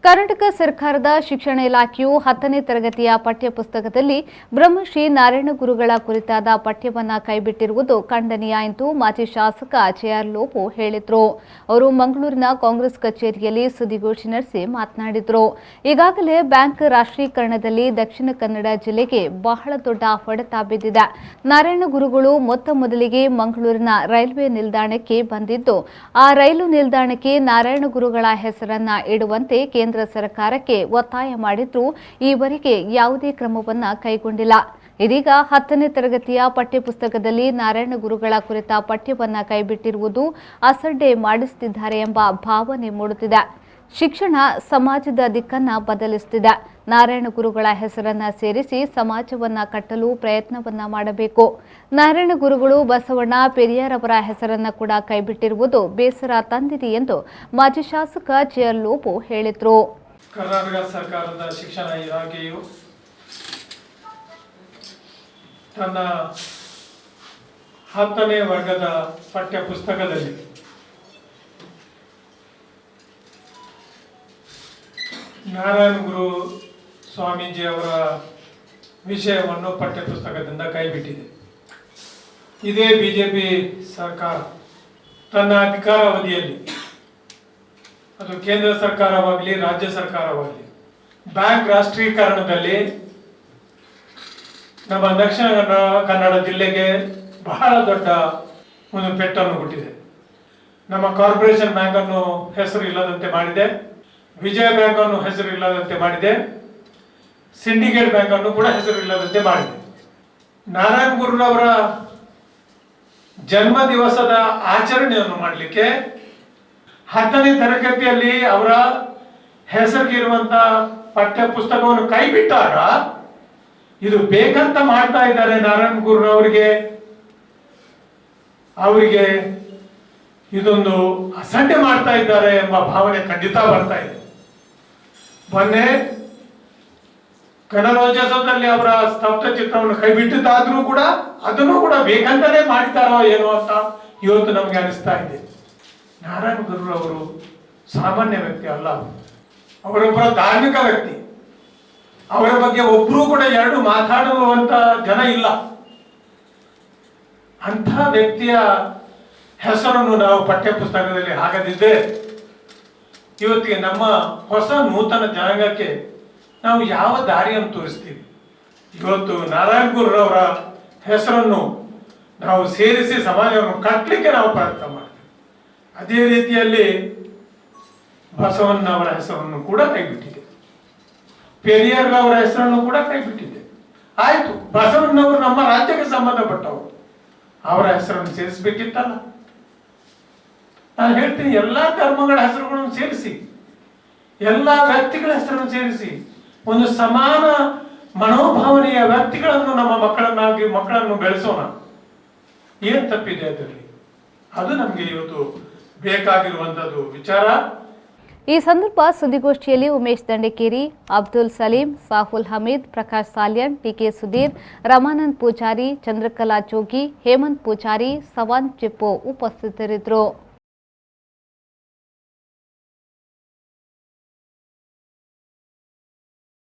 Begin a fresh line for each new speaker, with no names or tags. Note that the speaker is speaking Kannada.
ಕರ್ನಾಟಕ ಸರ್ಕಾರದ ಶಿಕ್ಷಣ ಇಲಾಖೆಯು 10ನೇ ತರಗತಿಯ ಪಠ್ಯಪುಸ್ತಕದಲ್ಲಿ ಬ್ರಹ್ಮಶ್ರೀ ನಾರಾಯಣ ಗುರುಗಳ ಕುರಿತಾದ ಪಠ್ಯವನ್ನು ಕೈಬಿಟ್ಟಿರುವುದು ಖಂಡನೀಯ ಎಂದು ಮಾಜಿ ಶಾಸಕ ಜೆಆರ್ ಲೋಬೋ ಹೇಳಿದರು. ಅವರು ಮಂಗಳೂರಿನ ಕಾಂಗ್ರೆಸ್ ಕಚೇರಿಯಲ್ಲಿ ಸುದ್ದಿಗೋಷ್ಠಿ ನಡೆಸಿ ಮಾತನಾಡಿದರು. ಈಗಾಗಲೇ ಬ್ಯಾಂಕ್ ರಾಷ್ಟ್ರೀಕರಣದಲ್ಲಿ ದಕ್ಷಿಣ ಕನ್ನಡ ಜಿಲ್ಲೆಗೆ ಬಹಳ ದೊಡ್ಡ ಹೊಡೆತ ಬಿದ್ದಿದೆ. ನಾರಾಯಣ ಗುರುಗಳು ಮೊದಲಿಗೆ ಮಂಗಳೂರಿನ ರೈಲ್ವೆ ನಿಲ್ದಾಣಕ್ಕೆ ಬಂದಿದ್ದು, ಆ ರೈಲು ನಿಲ್ದಾಣಕ್ಕೆ ನಾರಾಯಣ ಗುರುಗಳ ಹೆಸರನ್ನ ಇಡುವಂತೆ ಕೇಂದ್ರ ಸರ್ಕಾರಕ್ಕೆ ಒತ್ತಾಯ ಮಾಡಿದ್ರೂ ಈವರೆಗೆ ಯಾವುದೇ ಕ್ರಮವನ್ನ ಕೈಗೊಂಡಿಲ್ಲ. ಇದೀಗ 10ನೇ ತರಗತಿಯ ಪಠ್ಯಪುಸ್ತಕದಲ್ಲಿ ನಾರಾಯಣ ಗುರುಗಳ ಕುರಿತ ಪಠ್ಯವನ್ನ ಕೈಬಿಟ್ಟಿರುವುದು ಅಸಡ್ಡೆ ಮಾಡಿಸುತ್ತಿದ್ದಾರೆ ಎಂಬ ಭಾವನೆ ಮೂಡುತ್ತಿದೆ. ಶಿಕ್ಷಣ ಸಮಾಜದ ದಿಕ್ಕನ್ನ ಬದಲಿಸುತ್ತಿದೆ. ನಾರಾಯಣ ಗುರುಗಳ ಹೆಸರನ್ನ ಸೇರಿಸಿ ಸಮಾಜವನ್ನ ಕಟ್ಟಲು ಪ್ರಯತ್ನವನ್ನ ಮಾಡಬೇಕು. ನಾರಾಯಣ ಗುರುಗಳು, ಬಸವಣ್ಣ, ಪೆರಿಯಾರ್ ಅವರ ಹೆಸರನ್ನ ಕೂಡ ಕೈಬಿಟ್ಟಿರುವುದು ಬೇಸರ ತಂದಿದೆ ಎಂದು ಮಾಜಿ ಶಾಸಕ ಜೆಆರ್ ಲೋಬೋ ಹೇಳಿದರು.
ಕರ್ನಾಟಕ ಸರ್ಕಾರದ ಶಿಕ್ಷಣ ಇಲಾಖೆಯು ತನ್ನ 10ನೇ ವರ್ಗದ ಪಠ್ಯ ಪುಸ್ತಕದಲ್ಲಿ ನಾರಾಯಣ ಗುರು ಸ್ವಾಮೀಜಿ ಅವರ ವಿಷಯವನ್ನು ಪಠ್ಯಪುಸ್ತಕದಿಂದ ಕೈಬಿಟ್ಟಿದೆ. ಇದೇ ಬಿಜೆಪಿ ಸರ್ಕಾರ ತನ್ನ ಅಧಿಕಾರಾವಧಿಯಲ್ಲಿ, ಅದು ಕೇಂದ್ರ ಸರ್ಕಾರವಾಗಲಿ ರಾಜ್ಯ ಸರ್ಕಾರವಾಗಲಿ, ಬ್ಯಾಂಕ್ ರಾಷ್ಟ್ರೀಕರಣದಲ್ಲಿ ನಮ್ಮ ದಕ್ಷಿಣ ಕನ್ನಡ ಜಿಲ್ಲೆಗೆ ಬಹಳ ದೊಡ್ಡ ಒಂದು ಪೆಟ್ಟನ್ನು ಕೊಟ್ಟಿದೆ. ನಮ್ಮ ಕಾರ್ಪೊರೇಷನ್ ಬ್ಯಾಂಕ್ ಅನ್ನು ಹೆಸರು ಇಲ್ಲದಂತೆ ಮಾಡಿದೆ, ವಿಜಯ ಬ್ಯಾಂಕ್ ಅನ್ನು ಹೆಸರು ಇಲ್ಲದಂತೆ ಮಾಡಿದೆ, ಸಿಂಡಿಕೇಟ್ ಬ್ಯಾಂಕ್ ಅನ್ನು ಕೂಡ ಹೆಸರು ಇಲ್ಲದಂತೆ ಮಾಡಿದೆ. ನಾರಾಯಣ ಗುರುರವರ ಜನ್ಮ ದಿವಸದ ಆಚರಣೆಯನ್ನು ಮಾಡಲಿಕ್ಕೆ 10ನೇ ತರಗತಿಯಲ್ಲಿ ಅವರ ಹೆಸರಿಗಿರುವಂತ ಪಠ್ಯ ಪುಸ್ತಕವನ್ನು ಕೈಬಿಟ್ಟಾಗ ಇದು ಬೇಕಂತ ಮಾಡ್ತಾ ಇದ್ದಾರೆ. ನಾರಾಯಣ ಅವರಿಗೆ ಇದೊಂದು ಅಸಡ್ಡೆ ಮಾಡ್ತಾ ಇದ್ದಾರೆ ಎಂಬ ಭಾವನೆ ಖಂಡಿತ ಬರ್ತಾ ಇದೆ. ಮೊನ್ನೆ ಗಣರಾಜ್ಯೋತ್ಸವದಲ್ಲಿ ಅವರ ಸ್ತಬ್ಧ ಚಿತ್ರವನ್ನು ಕೈಬಿಟ್ಟಿದ್ದಾದ್ರೂ ಕೂಡ ಅದನ್ನು ಕೂಡ ಬೇಕಂತಾನೆ ಮಾಡಿದ್ದಾರೋ ಏನೋ ಅಂತ ಇವತ್ತು ನಮ್ಗೆ ಅನಿಸ್ತಾ ಇದೆ. ನಾರಾಯಣ ಗುರು ಅವರು ಸಾಮಾನ್ಯ ವ್ಯಕ್ತಿ ಅಲ್ಲ, ಅವರೊಬ್ಬರ ಧಾರ್ಮಿಕ ವ್ಯಕ್ತಿ. ಅವರ ಬಗ್ಗೆ ಒಬ್ರು ಕೂಡ ಎರಡು ಮಾತಾಡುವಂತ ಜನ ಇಲ್ಲ. ಅಂಥ ವ್ಯಕ್ತಿಯ ಹೆಸರನ್ನು ನಾವು ಪಠ್ಯ ಪುಸ್ತಕದಲ್ಲಿ ಹಾಕದಿದ್ದರೆ ಇವತ್ತಿಗೆ ನಮ್ಮ ಹೊಸ ನೂತನ ಜನಾಂಗಕ್ಕೆ ನಾವು ಯಾವ ದಾರಿಯನ್ನು ತೋರಿಸ್ತೀವಿ? ಇವತ್ತು ನಾರಾಯಣ ಗುರುರವರ ಹೆಸರನ್ನು ನಾವು ಸೇರಿಸಿ ಸಮಾಜವನ್ನು ಕಟ್ಟಲಿಕ್ಕೆ ನಾವು ಪ್ರಯತ್ನ ಮಾಡ್ತೀವಿ. ಅದೇ ರೀತಿಯಲ್ಲಿ ಬಸವಣ್ಣವರ ಹೆಸರನ್ನು ಕೂಡ ಕೈಬಿಟ್ಟಿದೆ, ಪೆರಿಯಾರ್ ಅವರ ಹೆಸರನ್ನು ಕೂಡ ಕೈಬಿಟ್ಟಿದೆ. ಆಯ್ತು, ಬಸವಣ್ಣವರು ನಮ್ಮ ರಾಜ್ಯಕ್ಕೆ ಸಂಬಂಧಪಟ್ಟವರು, ಅವರ ಹೆಸರನ್ನು ಸೇರಿಸಬೇಕಿತ್ತಲ್ಲ. ನಾನು ಹೇಳ್ತೀನಿ, ಎಲ್ಲಾ ಧರ್ಮಗಳ ಹೆಸರುಗಳನ್ನು ಸೇರಿಸಿ, ಎಲ್ಲಾ ವ್ಯಕ್ತಿಗಳ ಹೆಸರನ್ನು ಸೇರಿಸಿ, ಒಂದು ಸಮಾನ ಮನೋಭಾವನೆಯ ವ್ಯಕ್ತಿಗಳನ್ನು ನಮ್ಮ ಮಕ್ಕಳನ್ನು ಬೆಳೆಸೋಣ. ಏನ್ ತಪ್ಪಿದೆ ಅದರಲ್ಲಿ? ಅದು ನಮ್ಗೆ ಇವತ್ತು ಬೇಕಾಗಿರುವಂತದ್ದು ವಿಚಾರ.
ಈ ಸಂದರ್ಭ ಸುದ್ದಿಗೋಷ್ಠಿಯಲ್ಲಿ ಉಮೇಶ್ ದಂಡಕೇರಿ, ಅಬ್ದುಲ್ ಸಲೀಂ, ಸಾಹುಲ್ ಹಮೀದ್, ಪ್ರಕಾಶ್ ಸಾಲ್ಯನ್, ಟಿಕೆ ಸುಧೀರ್, ರಮಾನಂದ್ ಪೂಜಾರಿ, ಚಂದ್ರಕಲಾ ಜೋಗಿ, ಹೇಮಂತ್ ಪೂಜಾರಿ, ಸವಾನ್ ಚಿಪ್ಪು ಉಪಸ್ಥಿತರಿದ್ದರು.